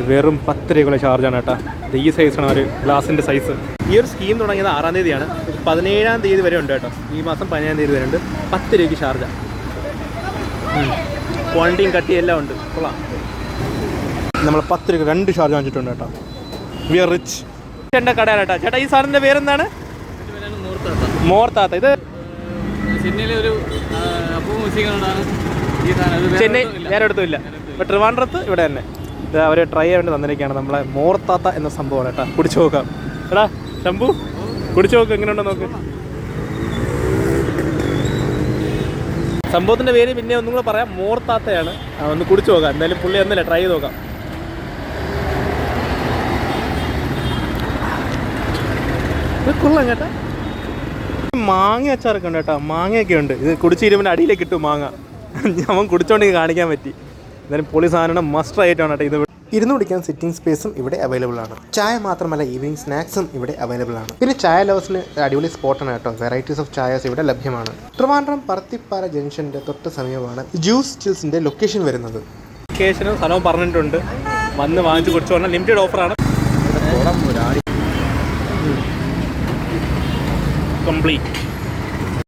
വെറും 10 രൂപയുള്ള ചാർജാണ് കേട്ടോ. ഈ സൈസാണ് ഒരു ഗ്ലാസിൻ്റെ സൈസ്. ഈ ഒരു സ്കീം തുടങ്ങിയത് 6-ാം തീയതിയാണ്. 17-ാം തീയതി വരെ ഉണ്ട് കേട്ടോ. ഈ മാസം 15-ാം തീയതി വരെ ഉണ്ട്. 10 രൂപയ്ക്ക് ചാർജാണ്. ക്വാണ്ടിറ്റിയും കട്ടിയും എല്ലാം ഉണ്ട്. കൊള്ളാം. നമ്മൾ 10 രൂപ 2 ചാർജ് വാങ്ങിച്ചിട്ടുണ്ട് കേട്ടോ. We are rich. ചേട്ടൻ്റെ കടയാണ് കേട്ടോ. ചേട്ടാ ഈ സാറിൻ്റെ പേരെന്താണ്? മോർത്താത്ത. ഇത് ചെന്നൈ വേറെ എടുത്തുമില്ല. ഇപ്പോൾ ട്രിവാൻഡ്രത്ത് ഇവിടെ തന്നെ. ഇത് അവർ ട്രൈ ചെയ്യാൻ വേണ്ടി തന്നിരിക്കുകയാണ്. നമ്മളെ മോർത്താത്ത എന്ന സംഭവമാണ് കേട്ടോ. കുടിച്ചു നോക്കാം. എടാ ശംഭു കുടിച്ചു നോക്ക്, എങ്ങനെയുണ്ടോ നോക്ക്. സംഭവത്തിൻ്റെ പേര് പിന്നെ ഒന്നും കൂടെ പറയാം. മോർത്താത്തയാണ്. ഒന്ന് കുടിച്ചു നോക്കാം. എന്തായാലും പുള്ളി ഒന്നല്ലേ ട്രൈ ചെയ്ത് നോക്കാം. കൊള്ളാം കേട്ടോ. മാങ്ങ അച്ചാറൊക്കെ ഉണ്ട് കേട്ടോ. മാങ്ങയൊക്കെ ഉണ്ട്. ഇത് കുടിച്ചിരുമ്പോൾ അടിയിലേക്ക് കിട്ടും മാങ്ങ. അവൻ കുടിച്ചോണ്ടെങ്കിൽ കാണിക്കാൻ പറ്റി. എന്തായാലും പൊളി സാധനം മസ്റ്റ് ആയിട്ടാണ് കേട്ടോ. ഇത് ഇരുന്ന് കുടിക്കാൻ സിറ്റിംഗ് സ്പേസും ഇവിടെ അവൈലബിൾ ആണ്. ചായ മാത്രമല്ല ഈവനിങ് സ്നാക്സും ഇവിടെ അവൈലബിൾ ആണ്. പിന്നെ ചായ ലവേഴ്സിന് അടിപൊളി സ്പോട്ടാണ് കേട്ടോ. വെറൈറ്റീസ് ഓഫ് ചായസ് ഇവിടെ ലഭ്യമാണ്. ട്രിവാൻഡ്രം പർത്തിപ്പാറ ജംഗ്ഷൻ്റെ തൊട്ട് സമീപമാണ് ജ്യൂസ് ചിൽസിൻ്റെ ലൊക്കേഷൻ വരുന്നത്. ലൊക്കേഷനും സ്ഥലവും പറഞ്ഞിട്ടുണ്ട്. വന്ന് വാങ്ങിച്ച് കുടിച്ചു പറഞ്ഞാൽ ലിമിറ്റഡ് ഓഫറാണ്. കംപ്ലീറ്റ്